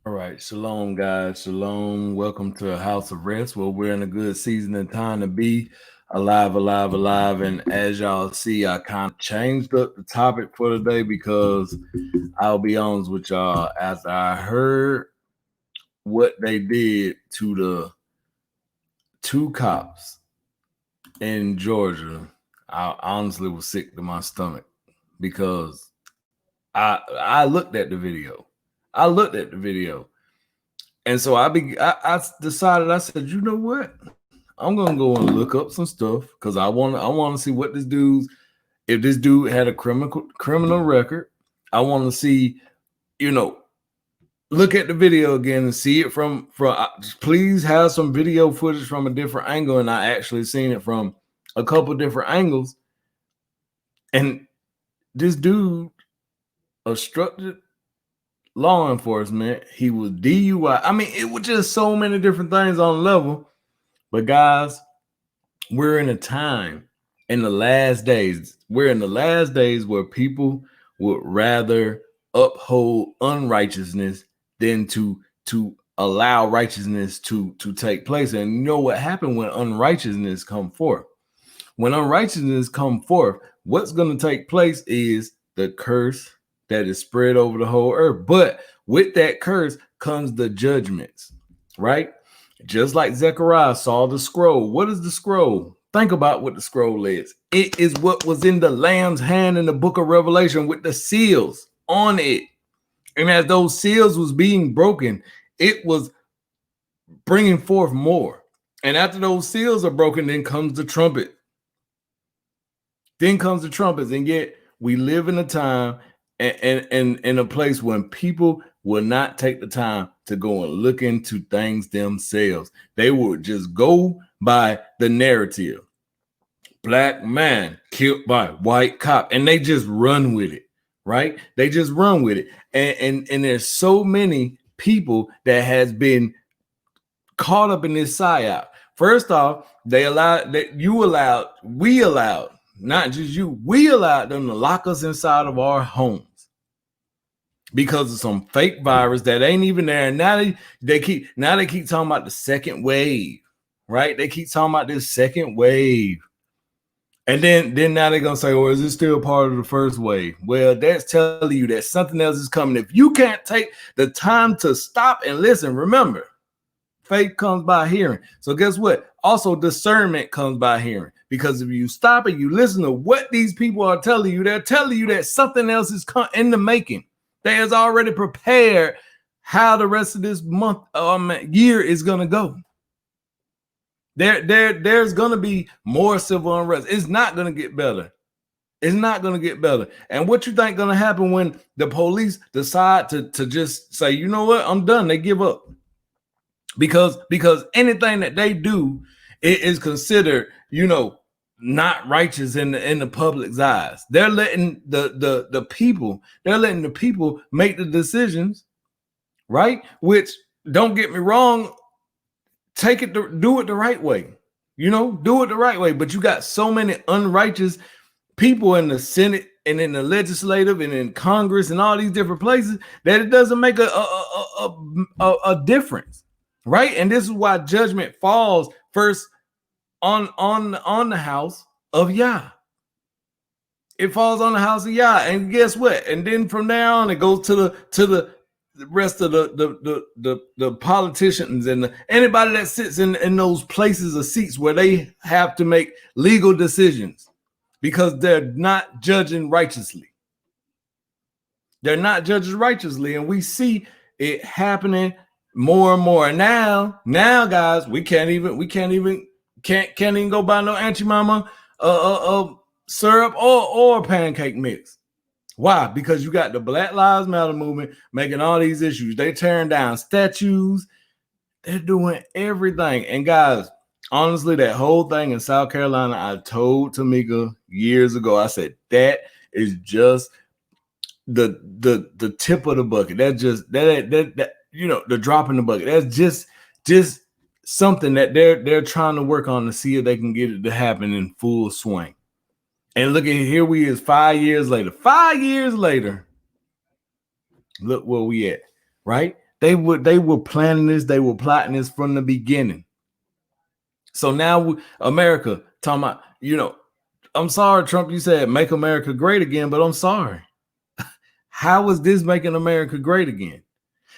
All right, shalom, guys. Shalom. Welcome to House of Rest, where we're in a good season and time to be alive, alive, alive. And as y'all see, I kind of changed up the topic for today because I'll be honest with y'all. After I heard what they did to the two cops in Georgia, I honestly was sick to my stomach because I looked at the video. I looked at the video. And so I decided, I said, you know what? I'm gonna go and look up some stuff because I want to see what this dude's, if this dude had a criminal record. I want to see, you know, look at the video again and see it from please have some video footage from a different angle. And I actually seen it from a couple different angles. And this dude obstructed law enforcement. He was DUI. I mean, it was just so many different things on the level. But guys, we're in a time in the last days. We're in the last days where people would rather uphold unrighteousness than to allow righteousness to take place. And you know what happened when unrighteousness come forth? When unrighteousness come forth, what's going to take place is the curse that is spread over the whole earth. But with that curse comes the judgments, right? Just like Zechariah saw the scroll. What is the scroll? Think about what the scroll is. It is what was in the Lamb's hand in the book of Revelation with the seals on it. And as those seals was being broken, it was bringing forth more. And after those seals are broken, then comes the trumpet. Then comes the trumpets. And yet we live in a time and in a place when people will not take the time to go and look into things themselves. They will just go by the narrative. Black man killed by white cop, and they just run with it, right? They just run with it. And there's so many people that has been caught up in this psyop. First off, we allowed, not just you, we allowed them to lock us inside of our homes because of some fake virus that ain't even there. And now they keep talking about the second wave, right? They keep talking about this second wave. And then now they're gonna say, "Well, is this still part of the first wave?" Well, that's telling you that something else is coming. If you can't take the time to stop and listen, remember, faith comes by hearing. So guess what? Also, discernment comes by hearing. Because if you stop and you listen to what these people are telling you, they're telling you that something else is in the making. They has already prepared how the rest of this year is gonna go. There's gonna be more civil unrest. It's not gonna get better. It's not gonna get better. And what you think gonna happen when the police decide to just say, you know what, I'm done? They give up. Because anything that they do is considered, not righteous in the public's eyes. They're letting the people, make the decisions, right? Which, don't get me wrong, do it the right way. Do it the right way. But you got so many unrighteous people in the Senate and in the legislative and in Congress and all these different places that it doesn't make a difference, right? And this is why judgment falls first on the house of Yah. It falls on the house of Yah, and guess what? And then from there on, it goes to the rest of the politicians and anybody that sits in those places of seats where they have to make legal decisions because they're not judging righteously. They're not judging righteously, and we see it happening more and more. And now, guys, we can't even go buy no Auntie Mama syrup or pancake mix. Why? Because you got the Black Lives Matter movement making all these issues. They tearing down statues. They're doing everything. And guys, honestly, that whole thing in South Carolina, I told Tameka years ago, I said, that is just the tip of the bucket. That's just that the drop in the bucket. That's just something that they're trying to work on to see if they can get it to happen in full swing. And look at here we is 5 years later. 5 years later, look where we at, right? They were planning this. They were plotting this from the beginning. So now America talking about, I'm sorry, Trump, you said make America great again, but I'm sorry. How is this making America great again?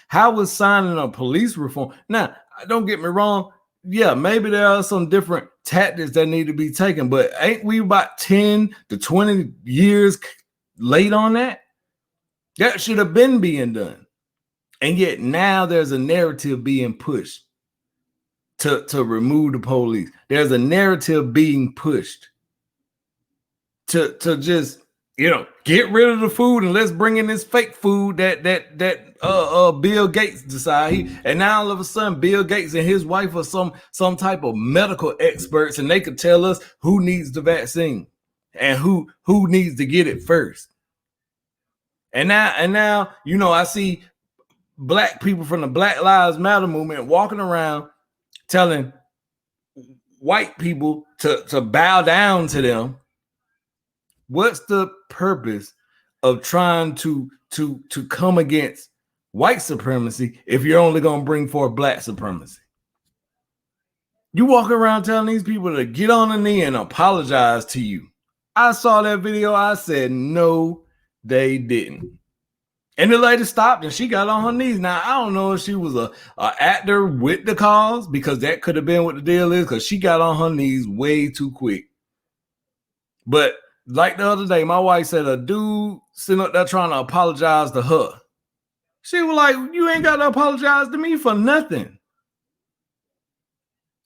How was signing a police reform? Now, don't get me wrong. Yeah, maybe there are some different tactics that need to be taken, but ain't we about 10 to 20 years late on that? That should have been being done. And yet now there's a narrative being pushed to remove the police. There's a narrative being pushed to just, get rid of the food and let's bring in this fake food that Bill Gates decided. And now all of a sudden Bill Gates and his wife are some type of medical experts, and they could tell us who needs the vaccine and who needs to get it first. And now I see Black people from the Black Lives Matter movement walking around telling white people to bow down to them. What's the purpose of trying to come against white supremacy if you're only going to bring forth Black supremacy? You walk around telling these people to get on the knee and apologize to you. I saw that video. I said, no, they didn't. And the lady stopped and she got on her knees. Now, I don't know if she was a actor with the cause, because that could have been what the deal is, because she got on her knees way too quick. But like the other day, my wife said a dude sitting up there trying to apologize to her. She was like, you ain't got to apologize to me for nothing.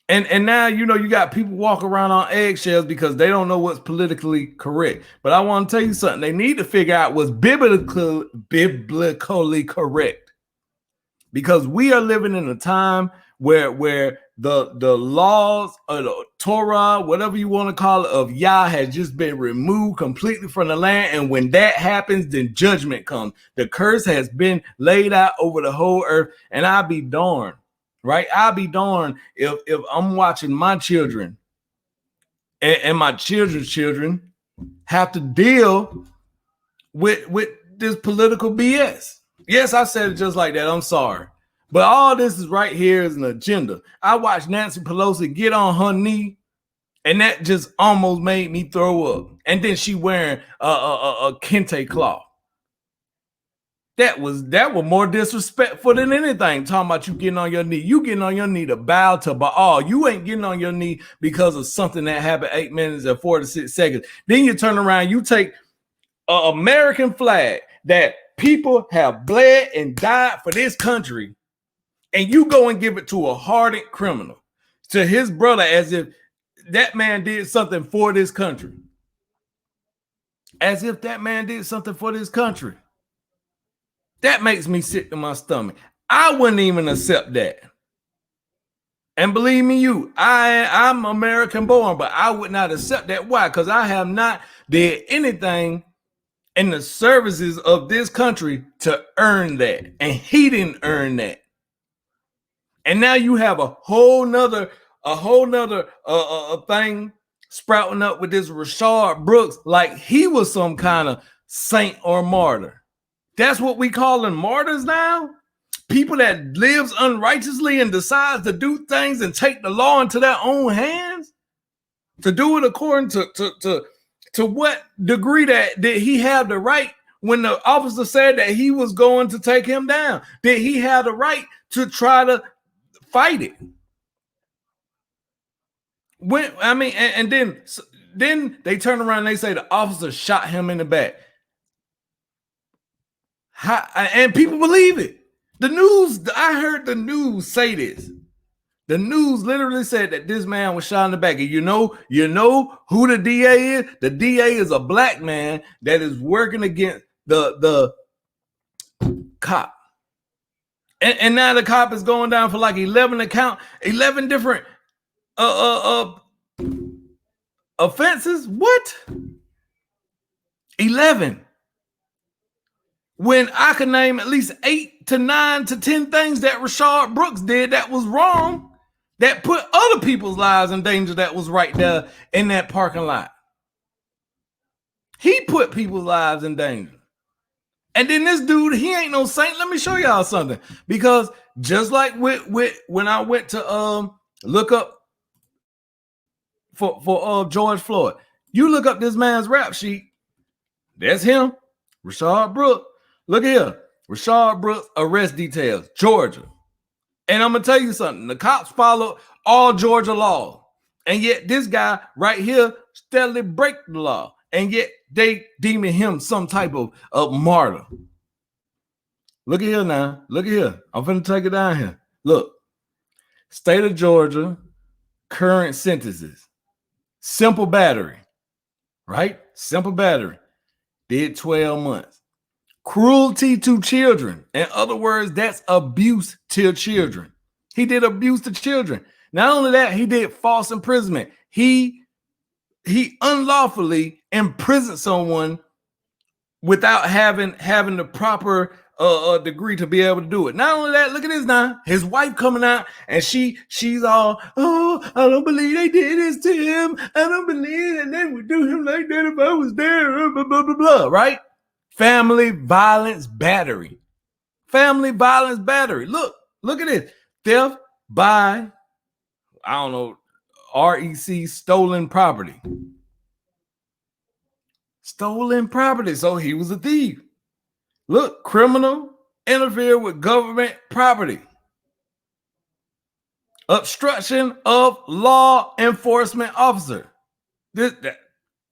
And now, you got people walk around on eggshells because they don't know what's politically correct. But I want to tell you something. They need to figure out what's biblically correct. Because we are living in a time where the laws of the Torah, whatever you want to call it, of Yah has just been removed completely from the land. And when that happens, then judgment comes. The curse has been laid out over the whole earth. And I'll be darned. Right? I'll be darned if I'm watching my children and my children's children have to deal with this political BS. Yes, I said it just like that. I'm sorry. But all this is right here is an agenda. I watched Nancy Pelosi get on her knee, and that just almost made me throw up. And then she wearing a kente cloth. That was more disrespectful than anything. Talking about you getting on your knee. You getting on your knee to bow to Baal. You ain't getting on your knee because of something that happened 8 minutes and 46 seconds. Then you turn around, you take an American flag that people have bled and died for this country, and you go and give it to a hardened criminal, to his brother, as if that man did something for this country. As if that man did something for this country. That makes me sick to my stomach. I wouldn't even accept that. And believe me, I'm American born, but I would not accept that. Why? Because I have not did anything in the services of this country to earn that. And he didn't earn that. And now you have a whole nother thing sprouting up with this Rashard Brooks like he was some kind of saint or martyr. That's what we calling martyrs now? People that lives unrighteously and decides to do things and take the law into their own hands? To do it according to what degree that did he have the right when the officer said that he was going to take him down? Did he have the right to try to fight it? And then they turn around and they say the officer shot him in the back. And people believe it. The news, I heard the news say this. The news literally said that this man was shot in the back. And you know who the DA is? The DA is a black man that is working against the cop. And now the cop is going down for like 11 different offenses. What? 11. When I could name at least 8 to 9 to 10 things that Rashard Brooks did that was wrong, that put other people's lives in danger, that was right there in that parking lot. He put people's lives in danger. And then this dude, he ain't no saint. Let me show y'all something. Because just like with when I went to look up for George Floyd, you look up this man's rap sheet. That's him, Rashard Brooks. Look here, Rashard Brooks arrest details, Georgia. And I'm gonna tell you something. The cops follow all Georgia laws, and yet this guy right here steadily break the law, and yet they deeming him some type of martyr. Look at here now. Look at here. I'm finna take it down here. Look, state of Georgia, current sentences. Simple battery, right? Simple battery. Did 12 months. Cruelty to children. In other words, that's abuse to children. He did abuse to children. Not only that, he did false imprisonment. He unlawfully imprisoned someone without having the proper degree to be able to do it. Not only that, look at this now. His wife coming out and she's all, oh, I don't believe they did this to him. I don't believe that they would do him like that if I was there. Blah, blah, blah, blah, right? Family violence battery. Family violence battery. Look at this. Theft by, I don't know, REC, stolen property. Stolen property. So he was a thief. Look, criminal, interfere with government property. Obstruction of law enforcement officer.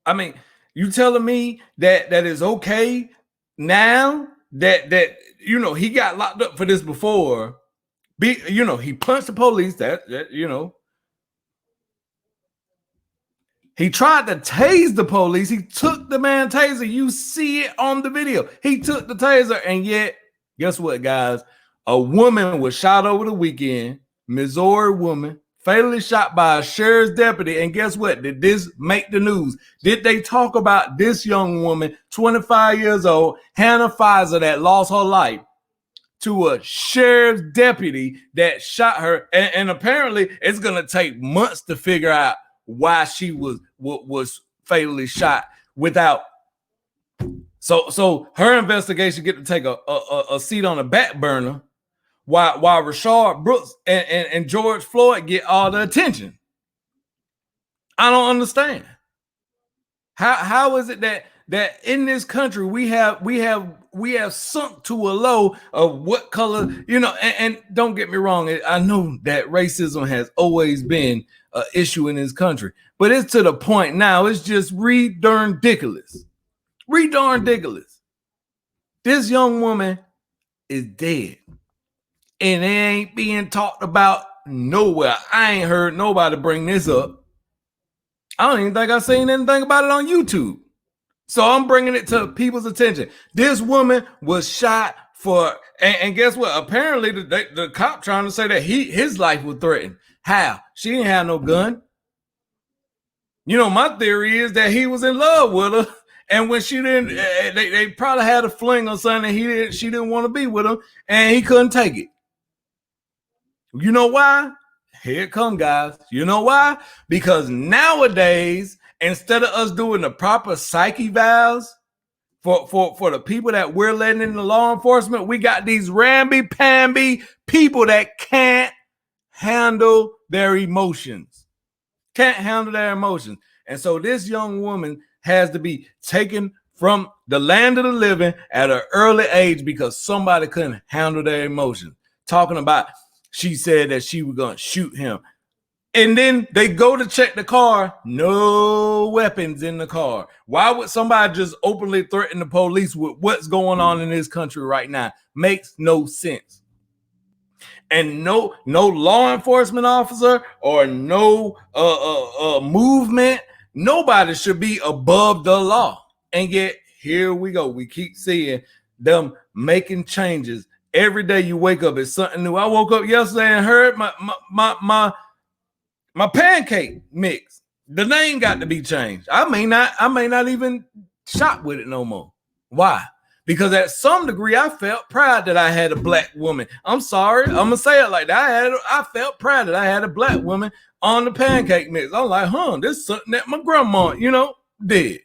I mean, you telling me that is okay now that you know he got locked up for this before? He punched the police. That he tried to tase the police. He took the man's taser. You see it on the video. He took the taser, and yet, guess what, guys? A woman was shot over the weekend. Missouri woman, fatally shot by a sheriff's deputy. And guess what? Did this make the news? Did they talk about this young woman, 25 years old, Hannah Pfizer, that lost her life to a sheriff's deputy that shot her? And apparently, it's going to take months to figure out why she was fatally shot without. So her investigation get to take a seat on the back burner while Rashard Brooks and George Floyd get all the attention. I don't understand. How is it that in this country we have sunk to a low of what color, and don't get me wrong, I know that racism has always been an issue in this country, but it's to the point now, it's just ridiculous. Ridiculous. This young woman is dead, and it ain't being talked about nowhere. I ain't heard nobody bring this up. I don't even think I've seen anything about it on YouTube. So I'm bringing it to people's attention. This woman was shot for, and guess what? Apparently the cop trying to say that his life was threatened. How? She didn't have no gun. My theory is that he was in love with her, and when she didn't, they probably had a fling or something. She didn't want to be with him, and he couldn't take it. You know why? Here it come, guys. You know why? Because nowadays, instead of us doing the proper psyche valves for the people that we're letting in the law enforcement, we got these ramby-pamby people that can't handle their emotions. Can't handle their emotions. And so this young woman has to be taken from the land of the living at an early age because somebody couldn't handle their emotions. Talking about, she said that she was going to shoot him. And then they go to check the car. No weapons in the car. Why would somebody just openly threaten the police with what's going on in this country right now? Makes no sense. And no law enforcement officer or no movement, nobody should be above the law. And yet here we go. We keep seeing them making changes. Every day you wake up, it's something new. I woke up yesterday and heard my pancake mix, the name got to be changed. I may not even shop with it no more. Why? Because at some degree, I felt proud that I had a black woman. I'm sorry, I'm gonna say it like that. I felt proud that I had a black woman on the pancake mix. I'm like, this is something that my grandma, did.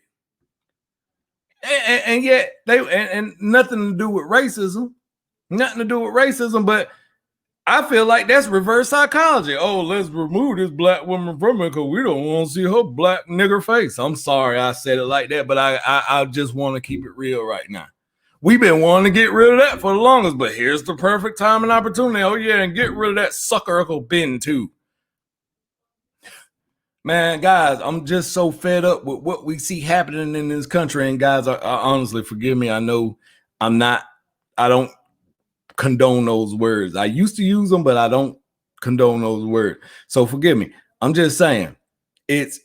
And yet and nothing to do with racism, but I feel like that's reverse psychology. Oh, let's remove this black woman from it because we don't want to see her black nigger face. I'm sorry I said it like that, but I just want to keep it real right now. We've been wanting to get rid of that for the longest, but here's the perfect time and opportunity. Oh yeah, and get rid of that sucker Uncle Ben too. Man, guys, I'm just so fed up with what we see happening in this country. And guys, I honestly, forgive me. I know I don't condone those words. I used to use them, but I don't condone those words. So forgive me. I'm just saying it's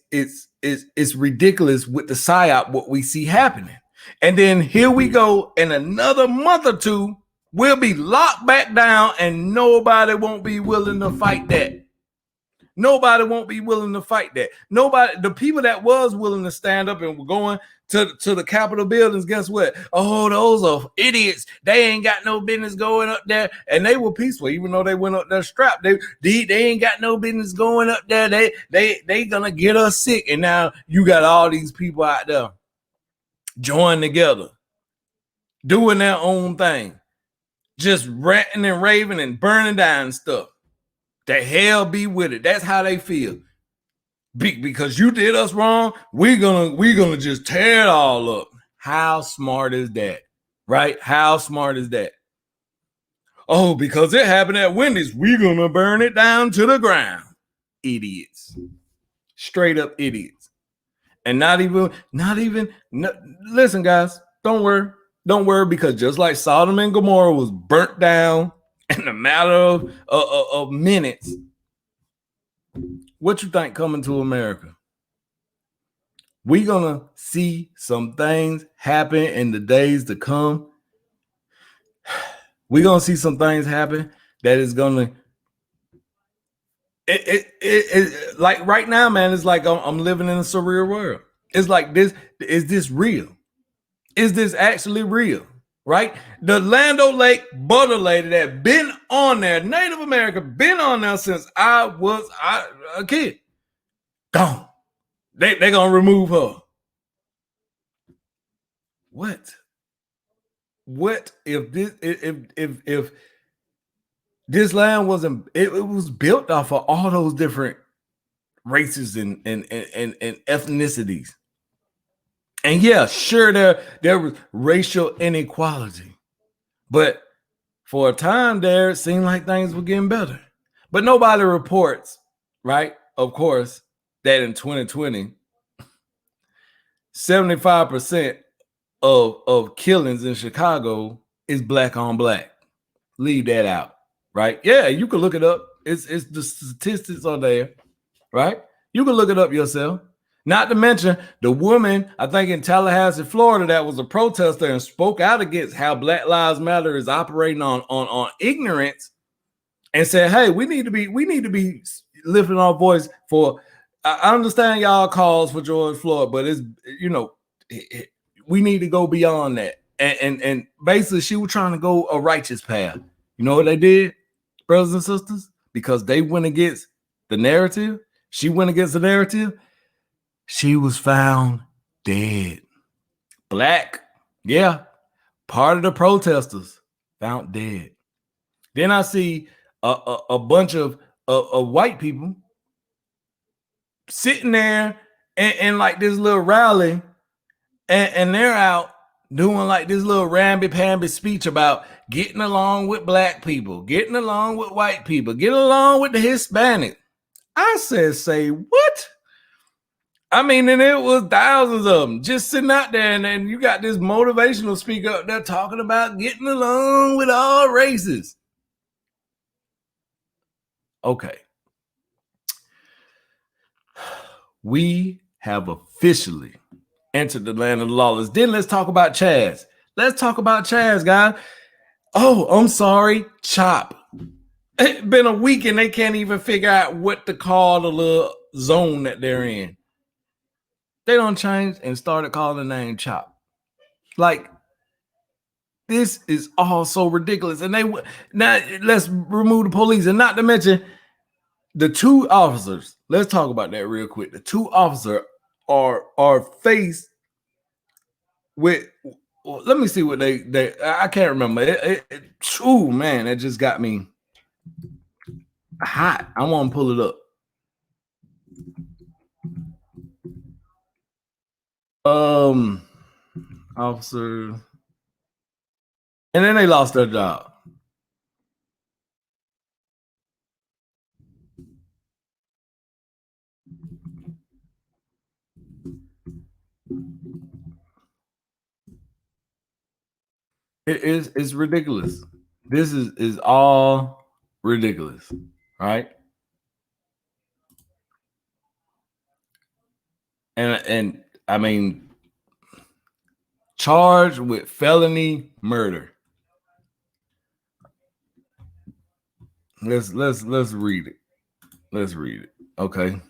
ridiculous with the psyop, what we see happening. And then here we go in another month or two, we'll be locked back down and nobody won't be willing to fight that. Nobody won't be willing to fight that. Nobody, the people that was willing to stand up and were going to the Capitol buildings, guess what? Oh, those are idiots. They ain't got no business going up there. And they were peaceful, even though they went up there strapped. They ain't got no business going up there. They gonna get us sick. And now you got all these people out there joining together, doing their own thing, just ranting and raving and burning down stuff. The hell be with it. That's how they feel. Because you did us wrong, we're gonna just tear it all up. How smart is that? Right? How smart is that? Oh, because it happened at Wendy's, we're gonna burn it down to the ground. Idiots. Straight up idiots. And not even listen, guys, don't worry, because just like Sodom and Gomorrah was burnt down in a matter of minutes, what you think coming to America? We're gonna see some things happen in the days to come. We're gonna see some things happen that is gonna like right now, man. It's like I'm living in a surreal world. It's like this. Is this real? Is this actually real? Right? The Land O'Lake butter lady that been on there, Native American, been on there since I was a kid. Gone. They gonna remove her. What if this land wasn't? It was built off of all those different races and ethnicities. And yeah, sure, there was racial inequality, but for a time there, it seemed like things were getting better. But nobody reports, right? Of course, that in 2020, 75% of killings in Chicago is black on black. Leave that out, right? Yeah, you can look it up. It's the statistics are there, right? You can look it up yourself. Not to mention the woman, I think in Tallahassee, Florida, that was a protester and spoke out against how Black Lives Matter is operating on ignorance, and said, "Hey, we need to be lifting our voice for." I understand y'all calls for George Floyd, but it's we need to go beyond that. And basically, she was trying to go a righteous path. You know what they did, brothers and sisters? Because they went against the narrative. She went against the narrative. She was found dead. Black, yeah, part of the protesters found dead. Then I see a bunch of white people sitting there and like this little rally, and they're out doing like this little ramby-pamby speech about getting along with black people, getting along with white people, getting along with the Hispanic. I said, say what? I mean, and it was thousands of them just sitting out there, and then you got this motivational speaker up there talking about getting along with all races. Okay. We have officially entered the land of the lawless. Then let's talk about Chaz. Let's talk about Chaz, guys. Oh, I'm sorry, CHOP. It's been a week and they can't even figure out what to call the little zone that they're in. They don't change and started calling the name CHOP. Like, this is all so ridiculous. And now let's remove the police, and not to mention the two officers. Let's talk about that real quick. The two officers are faced with let me see what they I can't remember. Oh man, that just got me hot. I want to pull it up. Officer, and then they lost their job. It's ridiculous. This is all ridiculous, right? And I mean, charged with felony murder. Let's read it. Let's read it. Okay.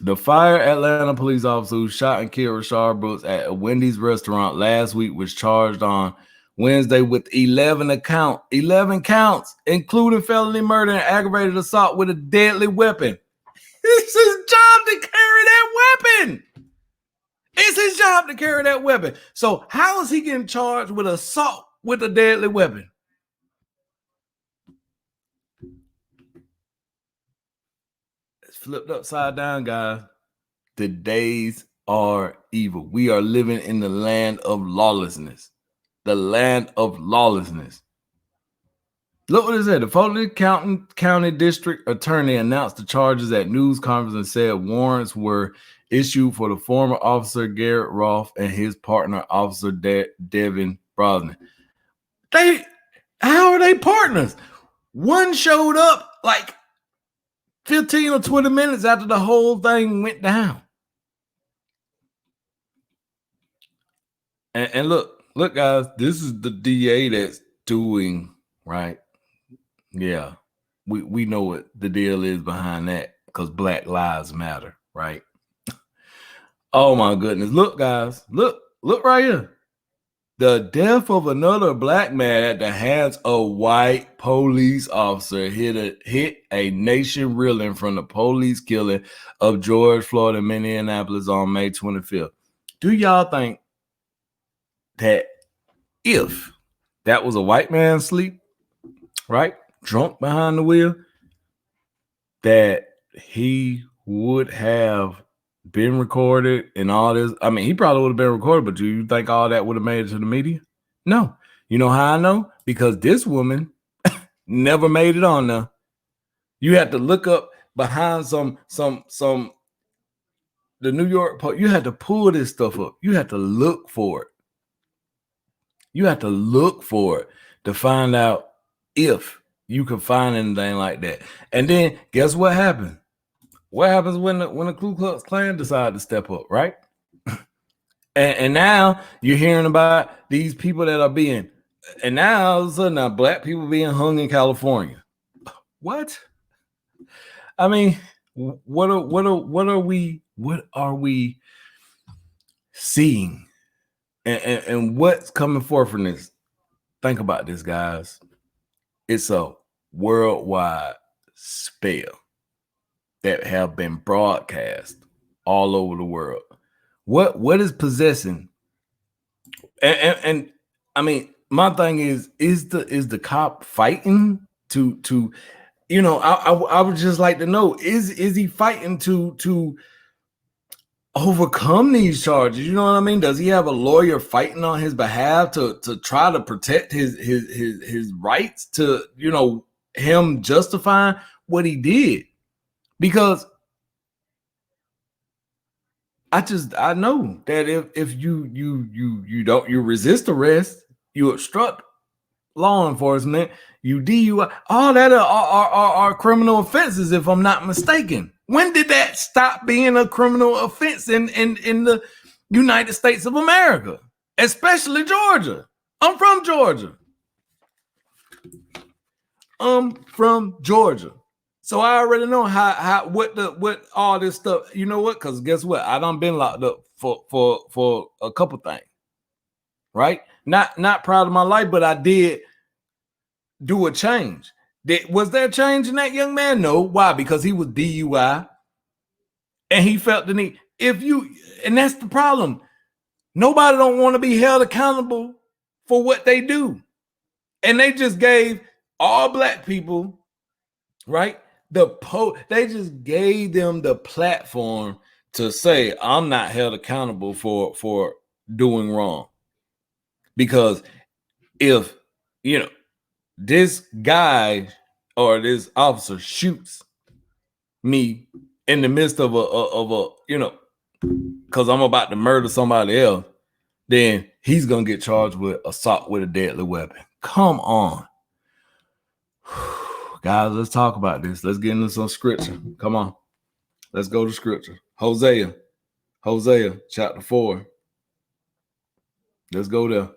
The fired Atlanta police officer who shot and killed Rashard Brooks at a Wendy's restaurant last week was charged on Wednesday with 11 counts, including felony murder and aggravated assault with a deadly weapon. It's his job to carry that weapon. It's his job to carry that weapon. So how is he getting charged with assault with a deadly weapon? It's flipped upside down, guys. The days are evil. We are living in the land of lawlessness. The land of lawlessness. Look what it said. The Fulton County District Attorney announced the charges at news conference and said warrants were issued for the former officer Garrett Roth and his partner, Officer Devin Brosnan. How are they partners? One showed up like 15 or 20 minutes after the whole thing went down. And look, guys, this is the DA that's doing, right? Yeah, we know what the deal is behind that, because Black Lives Matter, right? Oh my goodness. Look, guys, look right here. The death of another black man at the hands of white police officer hit a nation reeling from the police killing of George Floyd in Minneapolis on May 25th. Do y'all think that if that was a white man asleep, right, drunk behind the wheel, that he would have been recorded and all this? I mean, he probably would have been recorded, but do you think all that would have made it to the media? No. You know how I know? Because this woman never made it on there. You have to look up behind some the New York Post. You had to pull this stuff up. You have to look for it. You have to look for it to find out if you can find anything like that. And then guess what happened? What happens when the Ku Klux Klan decide to step up, right? And now you're hearing about these people that are being, and now all of a sudden now black people being hung in California. What? I mean, what are we seeing? And what's coming forth from this? Think about this, guys. It's a worldwide spell that have been broadcast all over the world. What is possessing? And I mean, my thing is the cop fighting to you know, I would just like to know, is he fighting to overcome these charges? You know what I mean? Does he have a lawyer fighting on his behalf to try to protect his rights, to, you know, him justifying what he did? Because I know that if you resist arrest, you obstruct law enforcement, you DUI, all that are criminal offenses, if I'm not mistaken. When did that stop being a criminal offense in the United States of America, especially Georgia? I'm from Georgia. So I already know how what all this stuff. You know what? Because guess what? I done been locked up for a couple things, right? Not proud of my life, but I did do a change. Was there a change in that young man? No. Why? Because he was DUI and he felt the need. And that's the problem. Nobody don't want to be held accountable for what they do. And they just gave all black people, right? They just gave them the platform to say, I'm not held accountable for doing wrong. Because if, this guy or this officer shoots me in the midst of a because I'm about to murder somebody else, then he's gonna get charged with assault with a deadly weapon. Come on. Guys, let's talk about this. Let's get into some scripture. Come on. Let's go to scripture. Hosea chapter 4. Let's go there.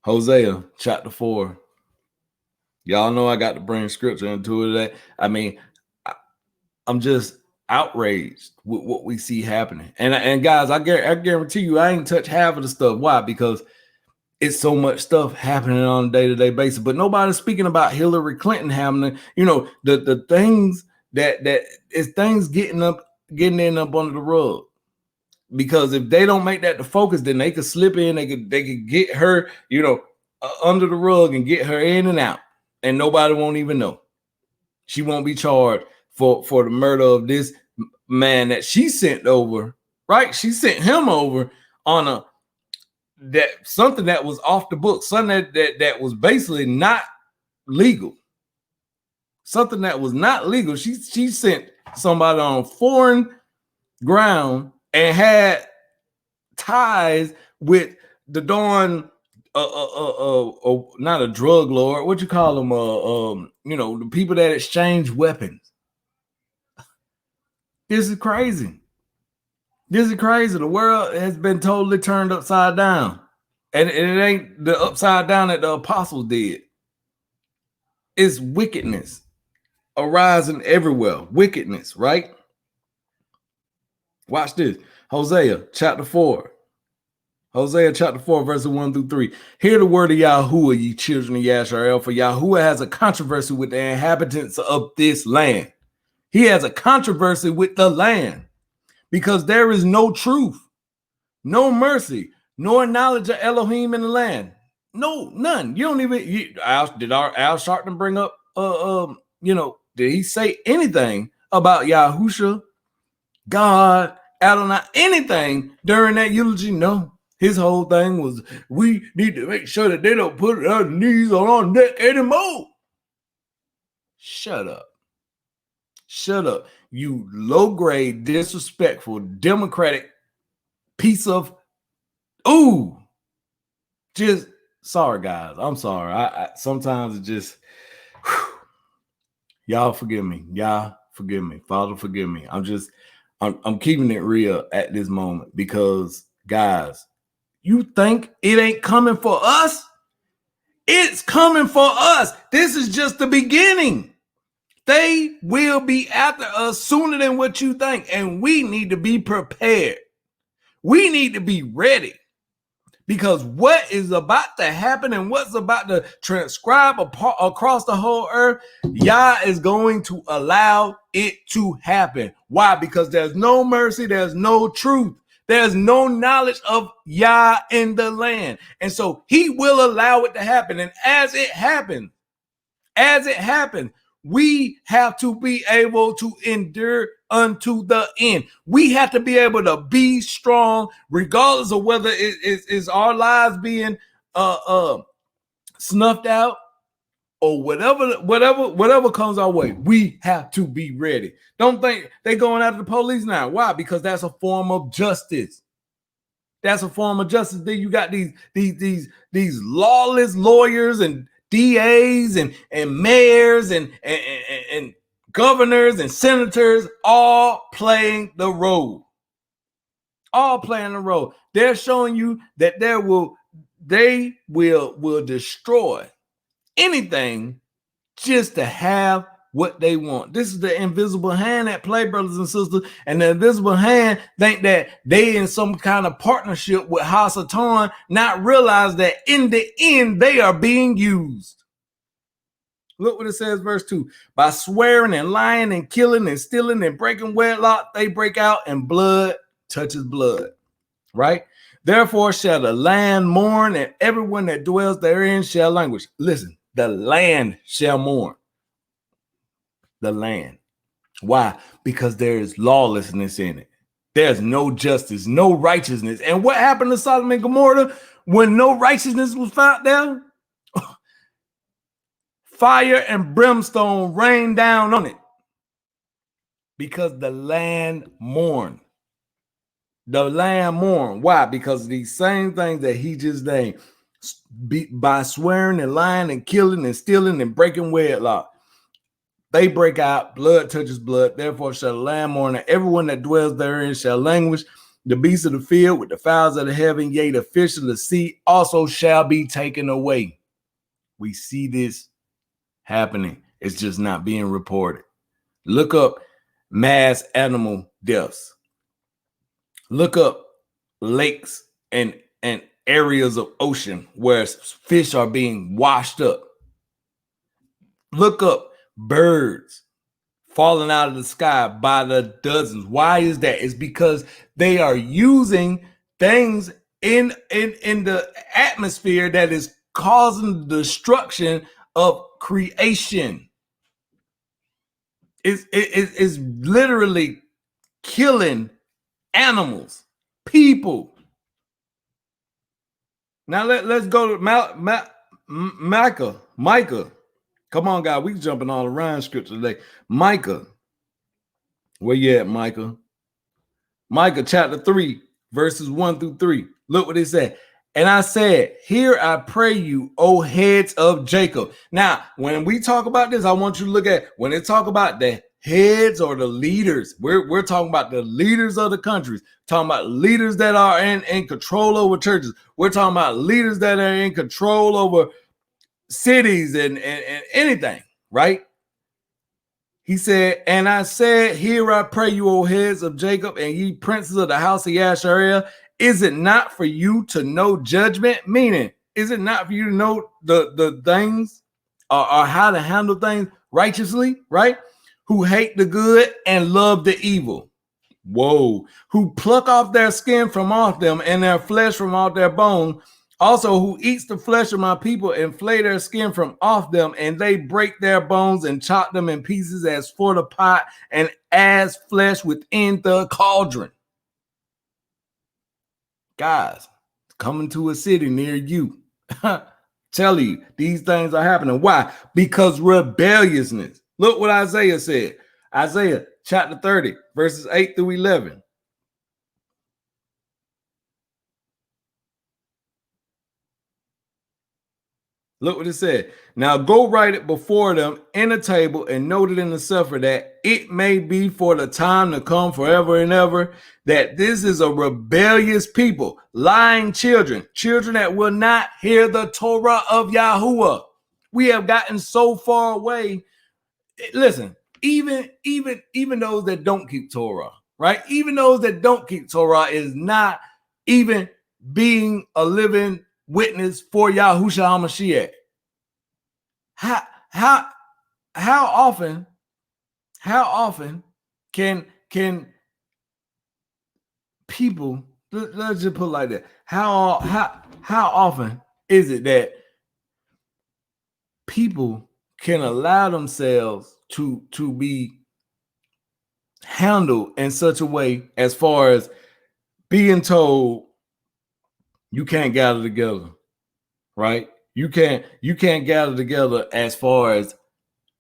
Hosea chapter 4. Y'all know I got to bring scripture into it today. I mean, I'm just outraged with what we see happening. And guys, I guarantee you, I ain't touched half of the stuff. Why? Because it's so much stuff happening on a day-to-day basis, but nobody's speaking about Hillary Clinton happening. The things that is things getting in up under the rug. Because if they don't make that the focus, then they could slip in. They could get her, under the rug and get her in and out, and nobody won't even know. She won't be charged for the murder of this man that she sent over. Right? She sent him over on something that was off the book, something that was basically not legal. Something that was not legal. She sent somebody on foreign ground and had ties with the darn not a drug lord. What you call them? The people that exchange weapons. This is crazy. This is crazy. The world has been totally turned upside down. And it ain't the upside down that the apostles did. It's wickedness arising everywhere. Wickedness, right? Watch this. Hosea chapter 4. Hosea chapter 4, verses 1 through 3. Hear the word of Yahuwah, ye children of Yasharel, for Yahuwah has a controversy with the inhabitants of this land. He has a controversy with the land because there is no truth, no mercy, nor knowledge of Elohim in the land. No, none. You don't even. Did Al Sharpton bring up? Did he say anything about Yahusha, God, Adonai, anything during that eulogy? No. His whole thing was, we need to make sure that they don't put their knees on our neck anymore. Shut up. Shut up. You low-grade, disrespectful, democratic piece of, just, sorry, guys. I'm sorry. I sometimes it just, y'all forgive me. Y'all forgive me. Father, forgive me. I'm keeping it real at this moment because, guys, you think it ain't coming for us? It's coming for us. This is just the beginning. They will be after us sooner than what you think. And we need to be prepared. We need to be ready. Because what is about to happen and what's about to transcribe across the whole earth, Yah is going to allow it to happen. Why? Because there's no mercy. There's no truth. There's no knowledge of Yah in the land. And so he will allow it to happen. And as it happens, we have to be able to endure unto the end. We have to be able to be strong, regardless of whether it is our lives being snuffed out or whatever comes our way. We have to be ready. Don't think they're going after the police now. Why? Because that's a form of justice. That's a form of justice. Then you got these lawless lawyers and DAs and mayors and governors and senators all playing the role. All playing the role. They're showing you that they will destroy anything just to have what they want. This is the invisible hand at play, brothers and sisters. And the invisible hand think that they in some kind of partnership with Hasatan, not realize that in the end they are being used. Look what it says, verse 2. By swearing and lying and killing and stealing and breaking wedlock, they break out and blood touches blood. Right? Therefore shall the land mourn, and everyone that dwells therein shall languish. Listen, the land shall mourn. The land. Why? Because there is lawlessness in it. There's no justice, no righteousness. And what happened to Sodom and Gomorrah when no righteousness was found there? Fire and brimstone rained down on it because the land mourned. The land mourned. Why? Because of these same things that he just named, by swearing and lying and killing and stealing and breaking wedlock. They break out, blood touches blood. Therefore shall the land mourn, and everyone that dwells therein shall languish. The beasts of the field with the fowls of the heaven, yea, the fish of the sea also shall be taken away. We see this happening. It's just not being reported. Look up mass animal deaths. Look up lakes and areas of ocean where fish are being washed up. Look up birds falling out of the sky by the dozens. Why is that? It's because they are using things in the atmosphere that is causing the destruction of creation. It's literally killing animals, people. Now let's go to Micah. Come on, guys. We jumping all around scripture today. Micah. Where you at, Micah? Micah chapter 3, verses 1 through 3. Look what it said. And I said, hear I pray you, O heads of Jacob. Now, when we talk about this, I want you to look at when they talk about the heads or the leaders. We're talking about the leaders of the countries, talking about leaders that are in control over churches. We're talking about leaders that are in control over cities and anything, right? He said, and I said, hear I pray you, O heads of Jacob, and ye princes of the house of Yashareah, is it not for you to know judgment? Meaning, is it not for you to know the things or how to handle things righteously, right? Who hate the good and love the evil. Whoa. Who pluck off their skin from off them and their flesh from off their bone. Also, who eats the flesh of my people and flay their skin from off them, and they break their bones and chop them in pieces as for the pot and as flesh within the cauldron. Guys, coming to a city near you. Tell you, these things are happening. Why? Because rebelliousness. Look what Isaiah said. Isaiah chapter 30, verses 8 through 11. Look what it said. Now go write it before them in a table and note it in the cipher, that it may be for the time to come forever and ever, that this is a rebellious people, lying children that will not hear the Torah of Yahuwah. We have gotten so far away. Listen, even those that don't keep Torah, right? Even those that don't keep Torah is not even being a living witness for Yahushua HaMashiach. How often can people, let's just put it like that, how often is it that people can allow themselves to be handled in such a way as far as being told you can't gather together, right? You can't gather together as far as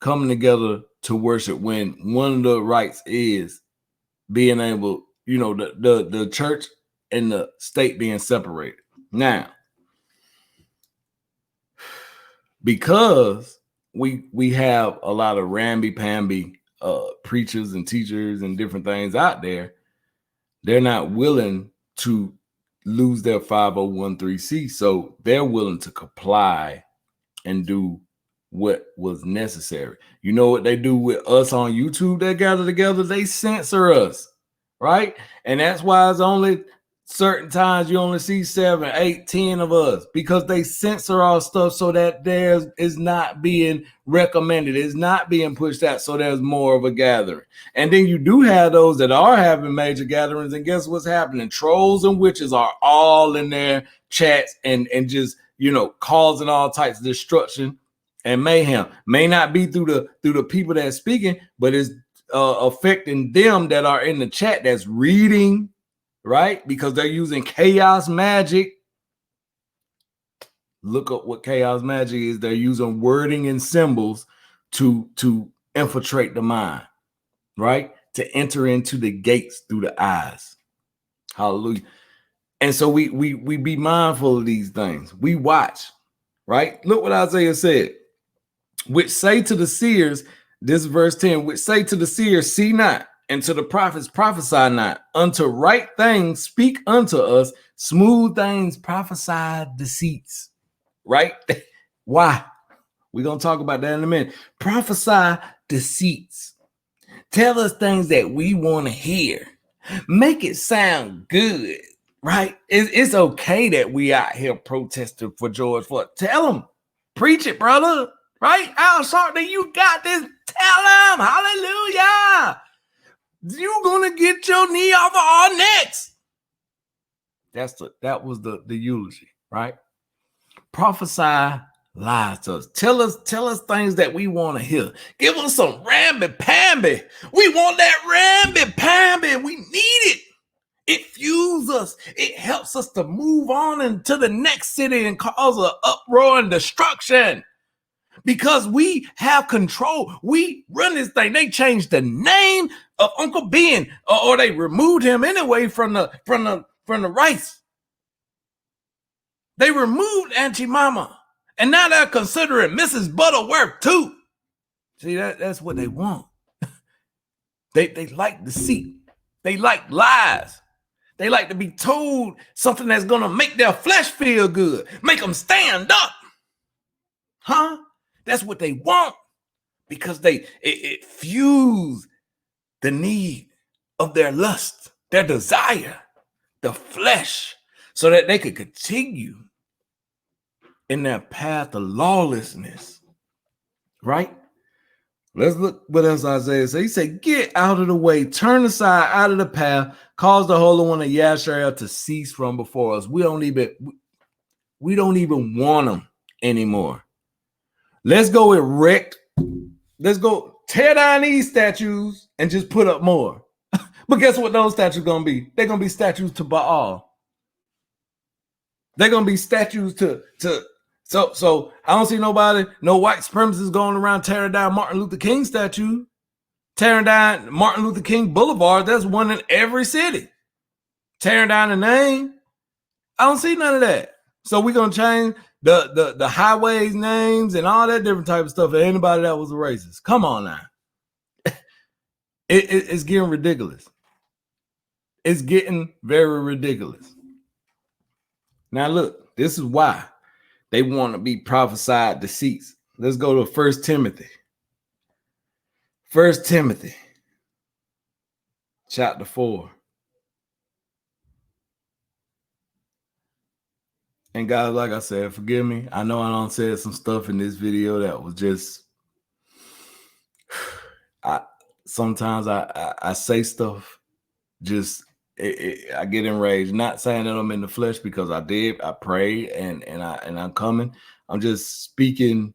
coming together to worship, when one of the rights is being able, the church and the state being separated. Now, because we have a lot of ramby-pamby preachers and teachers and different things out there, they're not willing to lose their 501(c), so they're willing to comply and do what was necessary. You know what they do with us on YouTube that gather together? They censor us, right? And that's why it's only Certain times you only see 7, 8, 10 of us because they censor our stuff so that theirs is not being recommended. It's not being pushed out, so there's more of a gathering. And then you do have those that are having major gatherings, and guess what's happening? Trolls and witches are all in their chats and just, you know, causing all types of destruction and mayhem. May not be through the people that are speaking, but it's affecting them that are in the chat that's reading, right? Because they're using chaos magic. Look up what chaos magic is. They're using wording and symbols to infiltrate the mind, right? To enter into the gates through the eyes. Hallelujah. And so we be mindful of these things. We watch, right? Look what Isaiah said. Which say to the seers, this is verse 10, which say to the seers, see not, and to the prophets prophesy not. Unto right things speak unto us, smooth things prophesy deceits. Right? Why? We're going to talk about that in a minute. Prophesy deceits. Tell us things that we want to hear. Make it sound good, right? It's okay that we out here protesting for George Floyd. Tell them. Preach it, brother. Right? Al Sharpton, you got this. Tell them. Hallelujah. You're gonna get your knee off of our necks. That was the eulogy, right? Prophesy lies to us. Tell us things that we want to hear. Give us some ramby-pamby. We want that ramby-pamby. We need it. It fuels us. It helps us to move on into the next city and cause an uproar and destruction. Because we have control. We run this thing. They changed the name of Uncle Ben, or they removed him anyway from the rice. They removed Auntie Mama, and now they're considering Mrs. Butterworth too. See, that's what they want. They like deceit. They like lies. They like to be told something that's gonna make their flesh feel good, make them stand up. Huh? That's what they want, because it fuels the need of their lust, their desire, the flesh, so that they could continue in their path of lawlessness. Right? Let's look what else Isaiah said. He said, get out of the way, turn aside out of the path, cause the Holy One of Yasharal to cease from before us. We don't even want them anymore. Let's go erect. Let's go tear down these statues and just put up more. But guess what those statues are going to be? They're going to be statues to Baal. They're going to be statues to so I don't see no white supremacists going around tearing down Martin Luther King statue, tearing down Martin Luther King Boulevard. There's one in every city. Tearing down the name. I don't see none of that. So we're going to change the highways names and all that different type of stuff for anybody that was a racist. Come on now. It's getting ridiculous. It's getting very ridiculous. Now look, this is why they want to be prophesied deceits. Let's go to 1 Timothy. 1 Timothy chapter 4. And guys, like I said, forgive me. I know I done said some stuff in this video that was just, sometimes I say stuff, just I get enraged. Not saying that I'm in the flesh, because I pray and I'm coming. I'm just speaking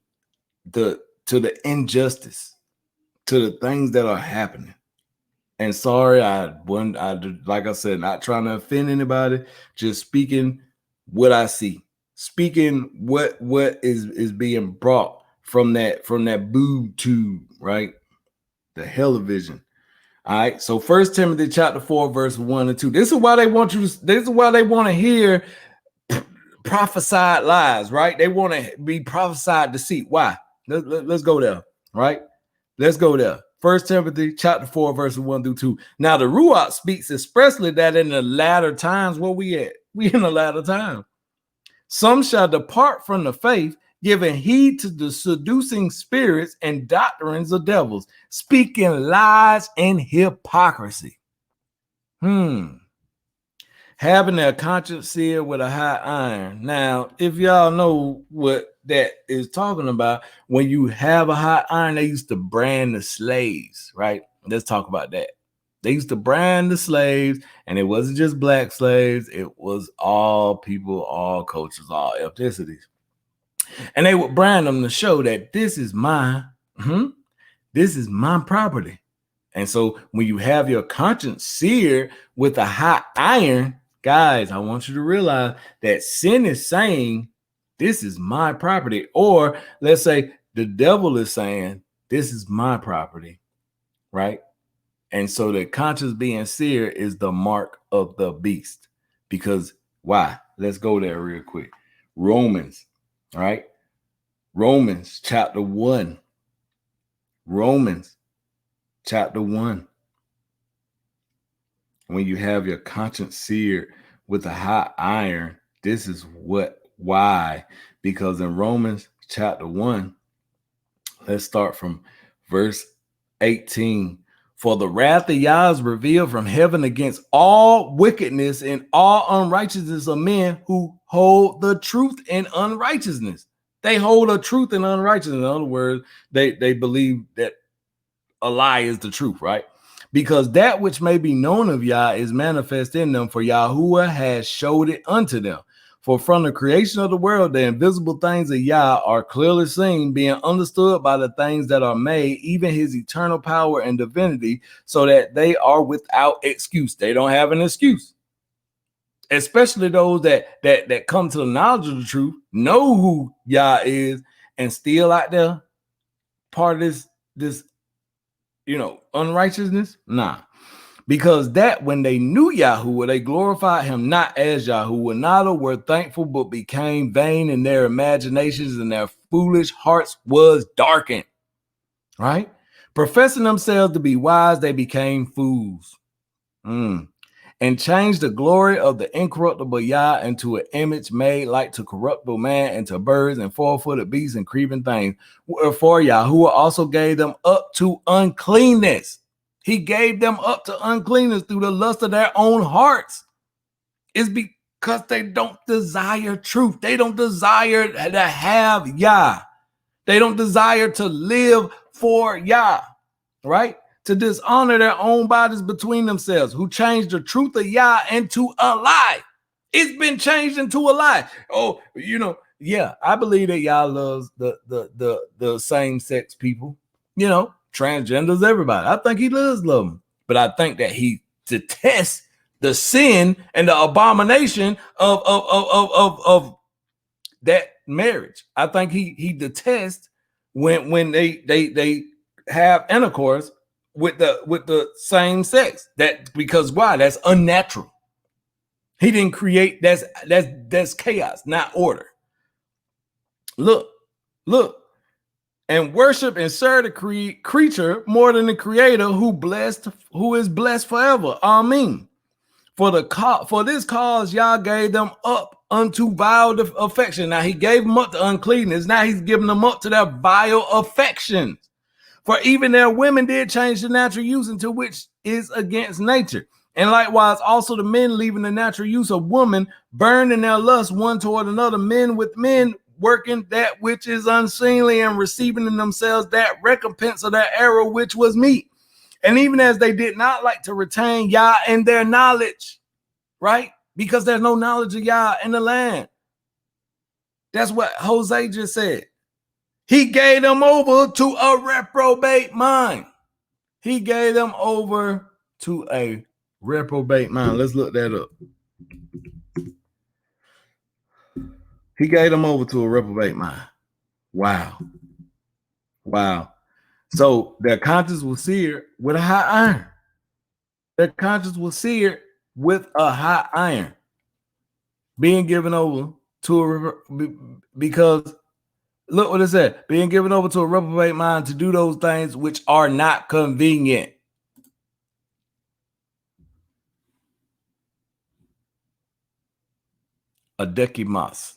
to the injustice, to the things that are happening. And sorry, like I said, not trying to offend anybody, just speaking what I see, speaking what is being brought from that boob tube, right? The television. All right. So 1 Timothy chapter 4, verse 1 and 2. This is why they want to hear prophesied lies, right? They want to be prophesied deceit. Why? Let's go there, right? Let's go there. 1 Timothy chapter 4, verse 1 through 2. Now the Ruach speaks expressly that in the latter times, where we at? We in the latter time. Some shall depart from the faith, giving heed to the seducing spirits and doctrines of devils, speaking lies and hypocrisy. having their conscience seared with a hot iron. Now, if y'all know what that is talking about, when you have a hot iron, they used to brand the slaves, right? Let's talk about that. They used to brand the slaves, and it wasn't just black slaves, it was all people, all cultures, all ethnicities. And they would brand them to show that this is my property. And so when you have your conscience seared with a hot iron, guys, I want you to realize that sin is saying, this is my property. Or let's say the devil is saying, this is my property, right? And so the conscience being seared is the mark of the beast. Because why? Let's go there real quick. Romans, all right? Romans chapter 1. Romans chapter 1. When you have your conscience seared with a hot iron, this is why. Because in Romans chapter 1, let's start from verse 18. For the wrath of Yah is revealed from heaven against all wickedness and all unrighteousness of men who hold the truth in unrighteousness. They hold a truth in unrighteousness. In other words, they believe that a lie is the truth, right? Because that which may be known of Yah is manifest in them, for Yahuwah has showed it unto them. For from the creation of the world, the invisible things of Yah are clearly seen, being understood by the things that are made, even his eternal power and divinity, so that they are without excuse. They don't have an excuse. Especially those that come to the knowledge of the truth, know who Yah is, and still out there part of this unrighteousness. Nah. Because that when they knew Yahuwah, they glorified him not as Yahuwah, neither were thankful, but became vain in their imaginations, and their foolish hearts was darkened. Right? Professing themselves to be wise, they became fools. And changed the glory of the incorruptible Yah into an image made like to corruptible man, and to birds and four-footed beasts and creeping things. Wherefore Yahuwah also gave them up to uncleanness. He gave them up to uncleanness through the lust of their own hearts. It's because they don't desire truth. They don't desire to have Yah. They don't desire to live for Yah, right? To dishonor their own bodies between themselves, who changed the truth of Yah into a lie. It's been changed into a lie. Oh, yeah, I believe that Yah loves the same-sex people, transgenders, everybody. I think he does love them. But I think that he detests the sin and the abomination of that marriage. I think he detests when they have intercourse with the same sex. That because why? That's unnatural. He didn't create that's chaos, not order. Look, and worship and serve the creature more than the creator who is blessed forever. Amen. For this cause Yah gave them up unto vile affection. Now he gave them up to uncleanness. Now he's giving them up to their vile affections. For even their women did change the natural use into which is against nature. And likewise also the men, leaving the natural use of woman, burned in their lust one toward another, men with men, working that which is unseemly, and receiving in themselves that recompense of their error which was meat. And even as they did not like to retain Yah in their knowledge, right? Because there's no knowledge of Yah in the land. That's what Jose just said. He gave them over to a reprobate mind. He gave them over to a reprobate mind. Let's look that up. He gave them over to a reprobate mind. Wow. So their conscience was seared with a hot iron. Their conscience was seared with a hot iron. Being given over to because look what it said. Being given over to a reprobate mind to do those things which are not convenient. Adekimos.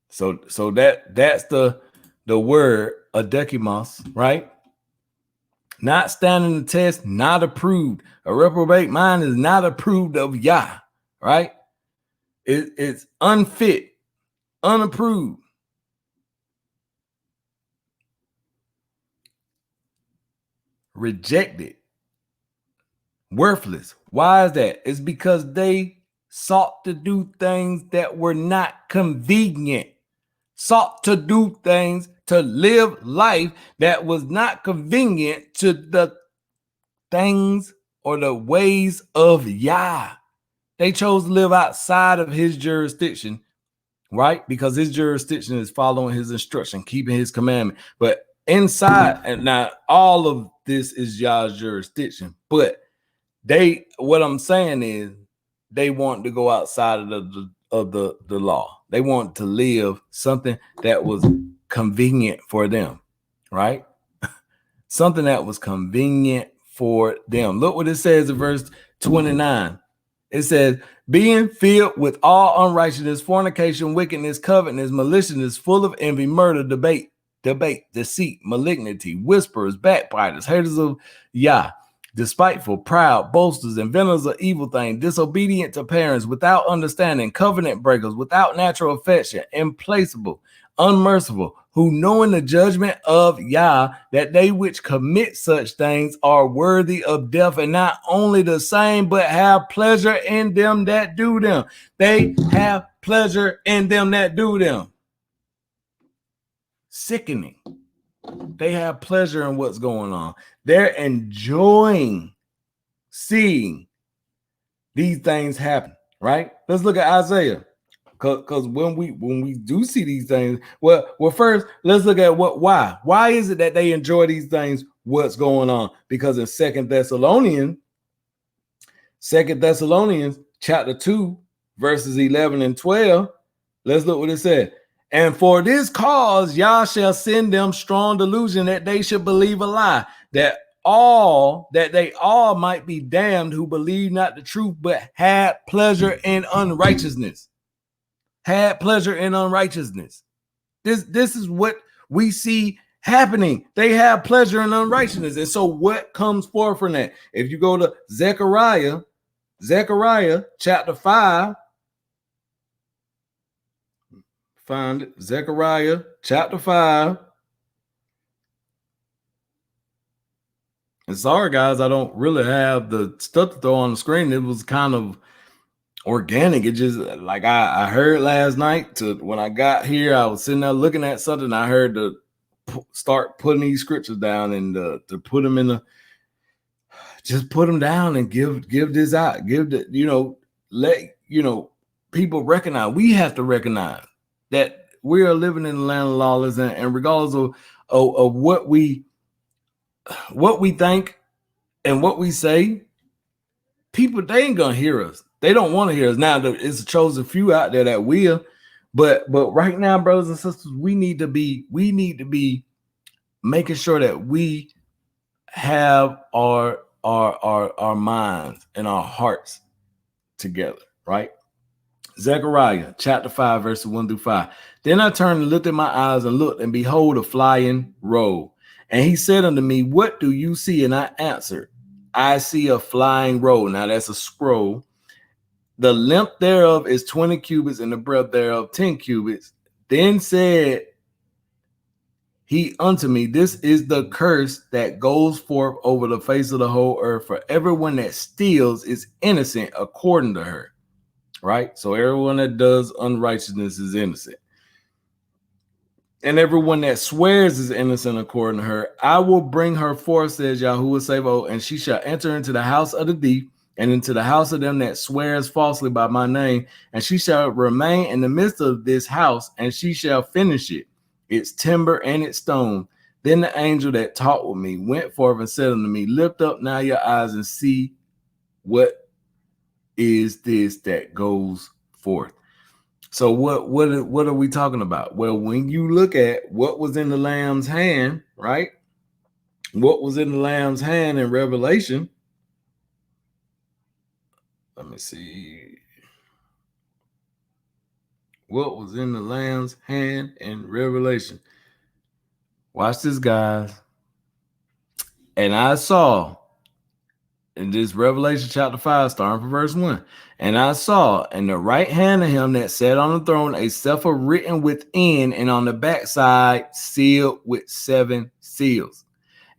So that's the word adekimos, right? Not standing the test, not approved. A reprobate mind is not approved of Yah, right? It's unfit, unapproved, rejected, worthless. Why is that? It's because they sought to do things that were not convenient, sought to do things to live life that was not convenient to the things or the ways of Yah. They chose to live outside of his jurisdiction, right? Because his jurisdiction is following his instruction, keeping his commandment. But inside, and now all of this is Yah's jurisdiction, but what I'm saying is they want to go outside of the law. They want to live something that was convenient for them, right? Something that was convenient for them. Look what it says in verse 29. It says, being filled with all unrighteousness, fornication, wickedness, covetousness, maliciousness, full of envy, murder, debate, deceit, malignity, whisperers, backbiters, haters of Yah, despiteful, proud, boasters, inventors of evil things, disobedient to parents, without understanding, covenant breakers, without natural affection, implacable, unmerciful, who knowing the judgment of Yah, that they which commit such things are worthy of death, and not only the same, but have pleasure in them that do them. They have pleasure in them that do them. Sickening. They have pleasure in what's going on. They're enjoying seeing these things happen, right? Let's look at Isaiah. Because when we do see these things, well, first let's look at why is it that they enjoy these things? What's going on? Because in Second Thessalonians chapter 2, verses 11 and 12, let's look what it said. And for this cause, Yah shall send them strong delusion that they should believe a lie, that they all might be damned who believe not the truth, but had pleasure in unrighteousness. Had pleasure in unrighteousness. This is what we see happening. They have pleasure in unrighteousness. And so what comes forth from that? If you go to Zechariah chapter 5, find it, Zechariah chapter 5. And sorry, guys, I don't really have the stuff to throw on the screen. It was kind of organic. It just like I heard last night. When I got here, I was sitting there looking at something. I heard to start putting these scriptures down and to put them in just put them down and give this out. Give the let people recognize. We have to recognize that we are living in the land of lawlessness, and regardless of what we think and what we say, people, they ain't gonna hear us. They don't want to hear us. Now it's a chosen few out there that will, but right now, brothers and sisters, we need to be making sure that we have our minds and our hearts together, right? Zechariah chapter 5, verses 1 through 5. Then I turned and lifted my eyes and looked, and behold, a flying roll. And he said unto me, what do you see? And I answered, I see a flying roll. Now that's a scroll. The length thereof is 20 cubits, and the breadth thereof 10 cubits. Then said he unto me, this is the curse that goes forth over the face of the whole earth, for everyone that steals is innocent according to her. Right? So everyone that does unrighteousness is innocent. And everyone that swears is innocent according to her. I will bring her forth, says Yahuwah Sabaoth, and she shall enter into the house of the thief, and into the house of them that swears falsely by my name, and she shall remain in the midst of this house, and she shall finish it, its timber and its stone. Then the angel that talked with me went forth and said unto me, lift up now your eyes and see what is this that goes forth. So what are we talking about? Well, when you look at what was in the Lamb's hand, right? What was in the Lamb's hand in Revelation? Let me see. What was in the Lamb's hand in Revelation? Watch this, guys. And I saw in this Revelation chapter 5, starting from verse 1. And I saw in the right hand of him that sat on the throne a cipher written within, and on the backside sealed with 7 seals.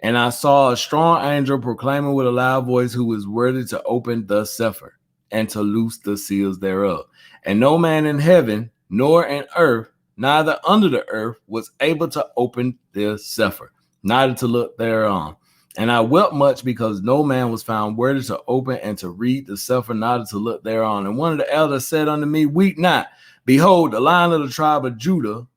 And I saw a strong angel proclaiming with a loud voice, who is worthy to open the cipher and to loose the seals thereof. And no man in heaven, nor in earth, neither under the earth, was able to open the cipher, neither to look thereon. And I wept much, because no man was found worthy to open and to read the cipher, neither to look thereon. And one of the elders said unto me, Weep not. Behold, the Lion of the tribe of Judah,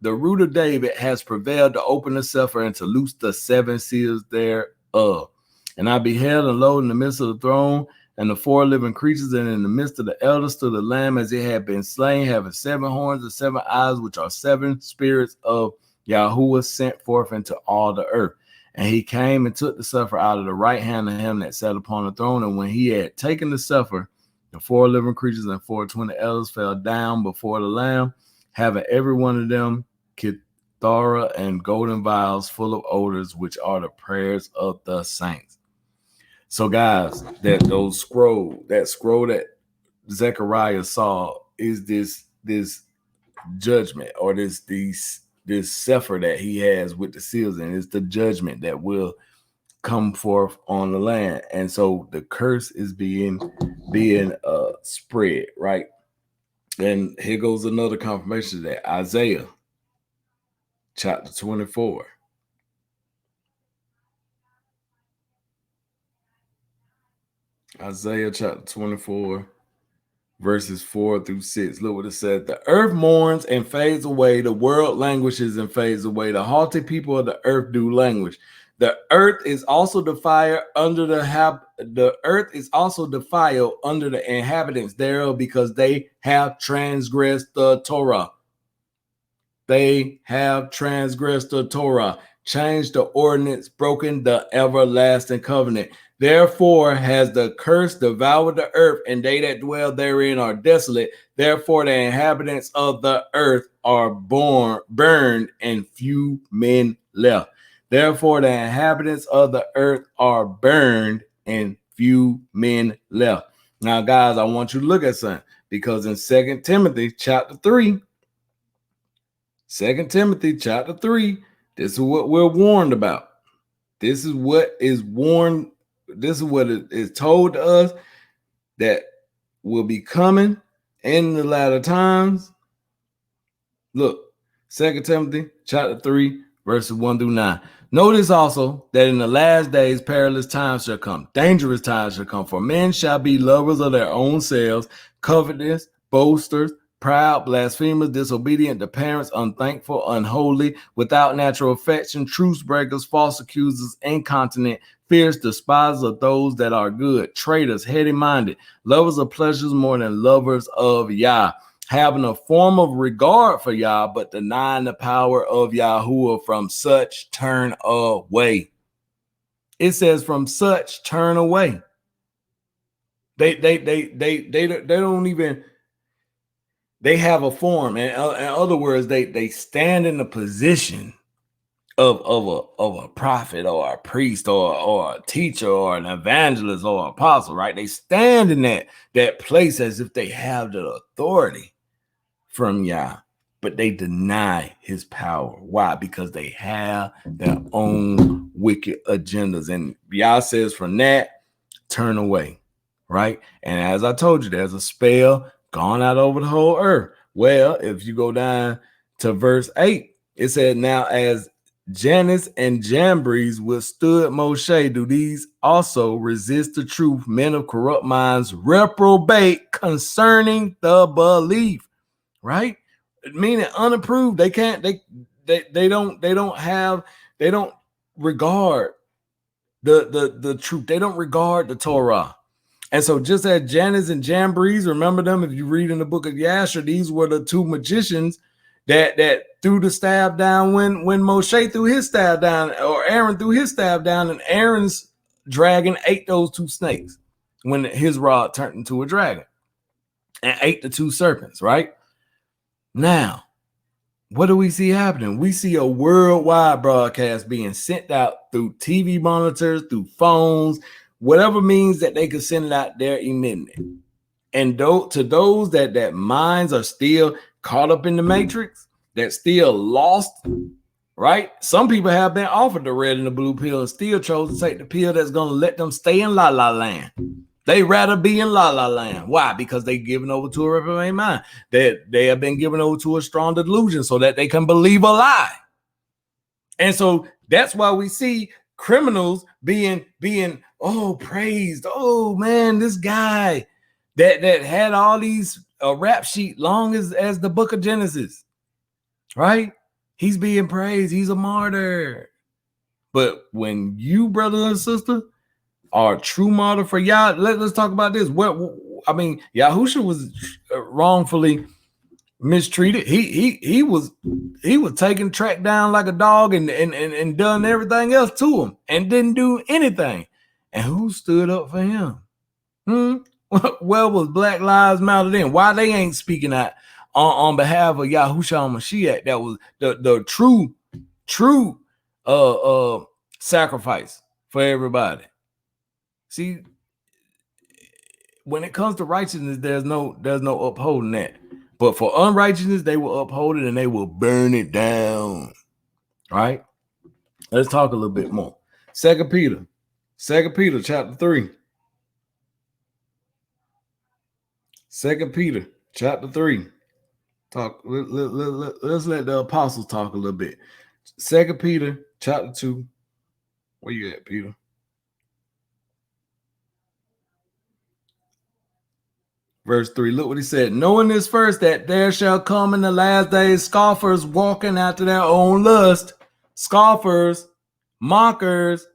the root of David, has prevailed to open the cipher and to loose the 7 seals thereof. And I beheld, and lo, in the midst of the throne and the 4 living creatures, and in the midst of the elders, stood the Lamb as it had been slain, having 7 horns and 7 eyes, which are 7 spirits of Yahuwah sent forth into all the earth. And he came and took the cipher out of the right hand of him that sat upon the throne. And when he had taken the cipher, the 4 living creatures and 24 elders fell down before the Lamb, having every one of them kithara and golden vials full of odors, which are the prayers of the saints. So, guys, that scroll that Zechariah saw is this judgment, or this cipher that he has with the seals, and it's the judgment that will come forth on the land. And so the curse is being spread, right? And here goes another confirmation of that. Isaiah chapter 24. Isaiah chapter 24, verses 4 through 6. Look what it says. The earth mourns and fades away. The world languishes and fades away. The haughty people of the earth do languish. The earth is also defiled under the earth is also defiled under the inhabitants thereof, because they have transgressed the Torah. They have transgressed the Torah, changed the ordinance, broken the everlasting covenant. Therefore has the curse devoured the earth, and they that dwell therein are desolate. Therefore the inhabitants of the earth are burned, and few men left. Therefore the inhabitants of the earth are burned, and few men left. Now, guys, I want you to look at something, because in 2 Timothy chapter 3, 2 Timothy chapter 3, this is what we're warned about. This is what is warned. This is what is told to us that will be coming in the latter times. Look, 2 Timothy chapter 3, verses 1 through 9. Notice also that in the last days perilous times shall come, dangerous times shall come, for men shall be lovers of their own selves, covetous, boasters, proud, blasphemers, disobedient to parents, unthankful, unholy, without natural affection, truce breakers, false accusers, incontinent, fierce, despisers of those that are good, traitors, heady-minded, lovers of pleasures more than lovers of Yah, having a form of regard for Yah, but denying the power of Yahuwah. From such turn away. It says, from such turn away. They don't even. They have a form, and in other words, they stand in the position of a prophet or a priest or a teacher or an evangelist or apostle, right? They stand in that place as if they have the authority from Yah, but they deny his power. Why? Because they have their own wicked agendas, and Yah says, from that, turn away, right? And as I told you, there's a spell gone out over the whole earth. Well, if you go down to verse 8, it said, now as Jannes and Jambres withstood Moshe, do these also resist the truth? Men of corrupt minds reprobate concerning the belief, right? Meaning unapproved. They can't, they don't regard the truth. They don't regard the Torah. And so just as Jannes and Jambres, remember them if you read in the book of Yasher, these were the 2 magicians that threw the staff down when Moshe threw his staff down, or Aaron threw his staff down, and Aaron's dragon ate those 2 snakes when his rod turned into a dragon and ate the 2 serpents, right? Now, what do we see happening? We see a worldwide broadcast being sent out through TV monitors, through phones, whatever means that they could send it out there immediately. And to those that minds are still caught up in the matrix, that still lost, right? Some people have been offered the red and the blue pill and still chose to take the pill that's going to let them stay in la la land. They rather be in la la land. Why? Because they given over to a reprobate mind. They have been given over to a strong delusion so that they can believe a lie. And so that's why we see criminals being praised. Oh man, this guy that had all these rap sheet long as the book of Genesis, right? He's being praised. He's a martyr. But when you, brother and sister, are a true martyr for y'all, let's talk about this. Yahusha was wrongfully mistreated. He was taken, tracked down like a dog and done everything else to him and didn't do anything. And who stood up for him? Where was Black Lives Matter then? Why they ain't speaking out on behalf of Yahushua Mashiach? That was the true sacrifice for everybody. See, when it comes to righteousness, there's no upholding that. But for unrighteousness, they will uphold it and they will burn it down. Right? Let's talk a little bit more. 2 Peter chapter 3. 2 Peter chapter 3. Let's let the apostles talk a little bit. 2 Peter chapter 2. Where you at, Peter? Verse 3, look what he said. Knowing this first, that there shall come in the last days scoffers walking after their own lust. Scoffers, mockers,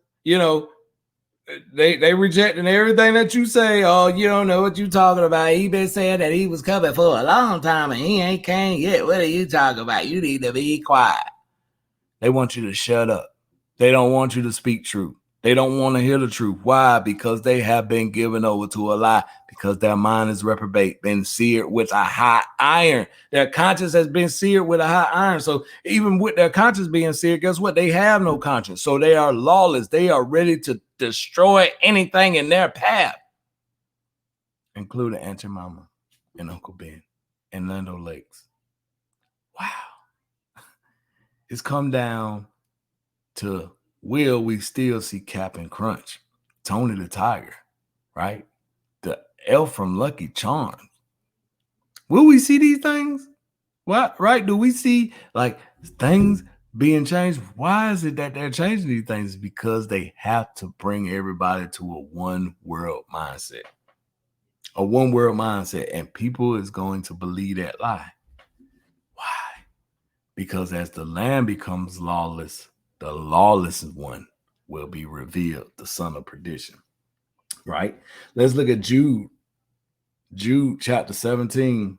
they rejecting everything that you say. Oh, you don't know what you talking about. He been saying that he was coming for a long time and he ain't came yet. What are you talking about? You need to be quiet. They want you to shut up. They don't want you to speak truth. They don't want to hear the truth. Why? Because they have been given over to a lie, because their mind is reprobate, been seared with a hot iron. Their conscience has been seared with a hot iron. So even with their conscience being seared, guess what? They have no conscience. So they are lawless. They are ready to destroy anything in their path, including Aunt Mama and Uncle Ben and Land of Lakes. Wow. It's come down to, will we still see Cap and Crunch, Tony the Tiger, right? The elf from Lucky Charms. Will we see these things? What, right? Do we see like things being changed? Why is it that they're changing these things? Because they have to bring everybody to a one world mindset. A one world mindset. And people is going to believe that lie. Why? Because as the land becomes lawless, the lawless one will be revealed, the son of perdition. Right? Let's look at Jude chapter 17.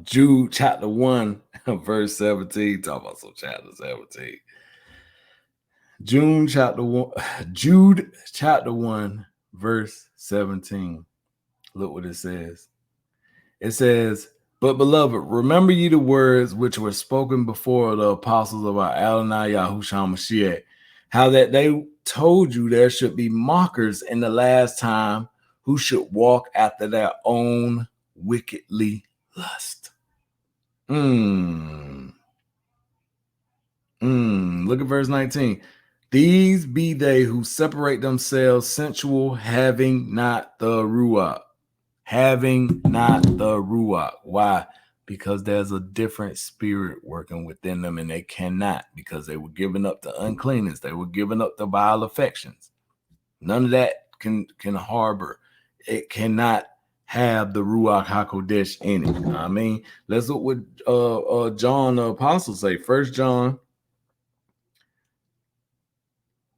Jude chapter 1, verse 17. Talk about some chapter 17. Jude chapter 1, verse 17. Look what it says. It says, but beloved, remember ye the words which were spoken before the apostles of our Adonai Yahushua Mashiach, how that they told you there should be mockers in the last time who should walk after their own wickedly lust. Look at verse 19. These be they who separate themselves sensual, having not the Ruach. Having not the Ruach. Why? Because there's a different spirit working within them, and they cannot, because they were giving up the uncleanness. They were giving up the vile affections. None of that can harbor. It cannot have the Ruach HaKodesh in it. I mean, let's look what John the Apostle say. 1 John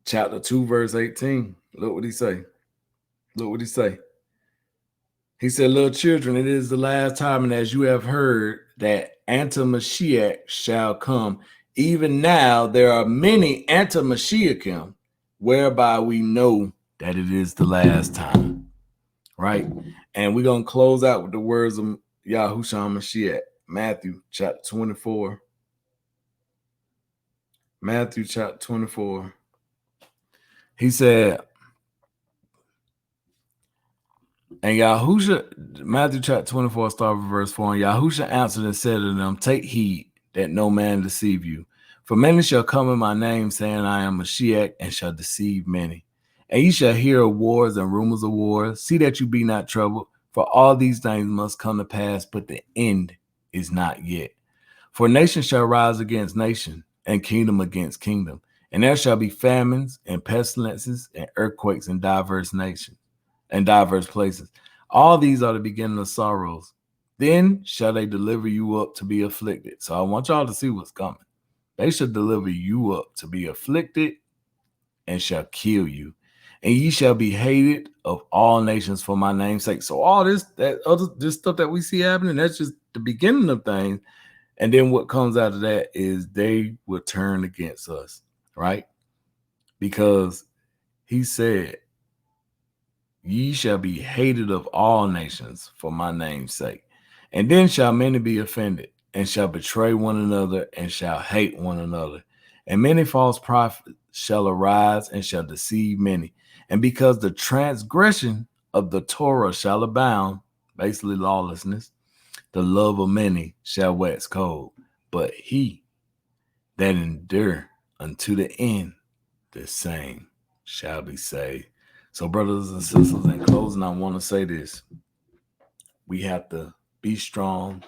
chapter 2, verse 18. Look what he say. Look what he say. He said, little children, it is the last time, and as you have heard that Anti-Mashiach shall come, even now there are many Anti-Mashiachim, whereby we know that it is the last time. Right? And we're going to close out with the words of Yahushua Mashiach. Matthew chapter 24. Matthew chapter 24. He said, And Yahusha, Matthew chapter 24, start with verse 4. And Yahusha answered and said to them, take heed that no man deceive you. For many shall come in my name, saying, I am Mashiach, and shall deceive many. And ye shall hear of wars and rumors of wars. See that you be not troubled, for all these things must come to pass, but the end is not yet. For nation shall rise against nation, and kingdom against kingdom. And there shall be famines and pestilences and earthquakes in diverse nations and diverse places. All these are the beginning of sorrows. Then shall they deliver you up to be afflicted. So I want y'all to see what's coming. They shall deliver you up to be afflicted and shall kill you. And ye shall be hated of all nations for my name's sake. So all this stuff that we see happening, that's just the beginning of things. And then what comes out of that is they will turn against us, right? Because he said, ye shall be hated of all nations for my name's sake. And then shall many be offended, and shall betray one another, and shall hate one another. And many false prophets shall arise, and shall deceive many. And because the transgression of the Torah shall abound, basically lawlessness, the love of many shall wax cold. But he that endure unto the end, the same shall be saved. So, brothers and sisters, in closing, I want to say this. We have to be strong.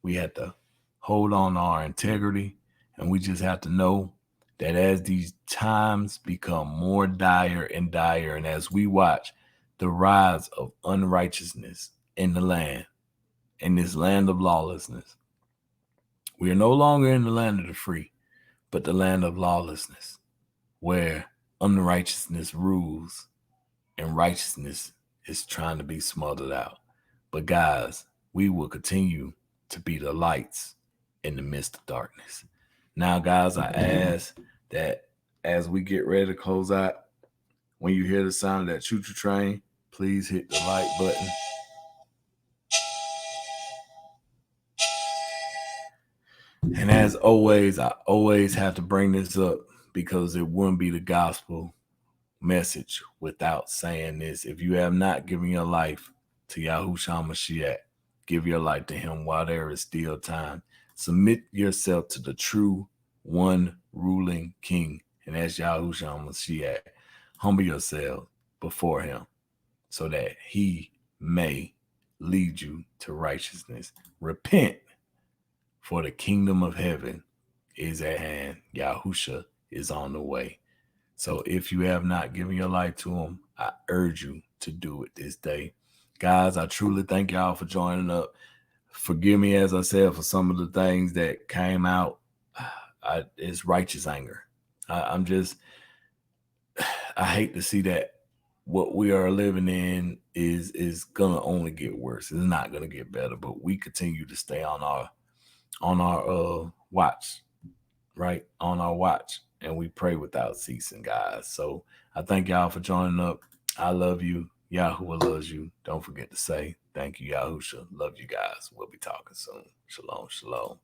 We have to hold on to our integrity. And we just have to know that as these times become more dire and dire, and as we watch the rise of unrighteousness in the land, in this land of lawlessness, we are no longer in the land of the free, but the land of lawlessness, where unrighteousness rules and righteousness is trying to be smothered out. But guys, we will continue to be the lights in the midst of darkness. Now, guys, I ask that as we get ready to close out, when you hear the sound of that choo-choo train, please hit the like button. And as always, I always have to bring this up because it wouldn't be the gospel message without saying this. If you have not given your life to Yahushua Mashiach, give your life to him while there is still time. Submit yourself to the true one ruling king, and that's Yahushua Mashiach. Humble yourself before him so that he may lead you to righteousness. Repent, for the kingdom of heaven is at hand. Yahusha is on the way. So if you have not given your life to him, I urge you to do it this day. Guys, I truly thank y'all for joining up. Forgive me, as I said, for some of the things that came out. It's righteous anger. I hate to see that what we are living in is gonna only get worse. It's not gonna get better, but we continue to stay on our watch, right? On our watch. And we pray without ceasing, guys. So I thank y'all for joining up. I love you. Yahuwah loves you. Don't forget to say thank you, Yahusha. Love you guys. We'll be talking soon. Shalom, shalom.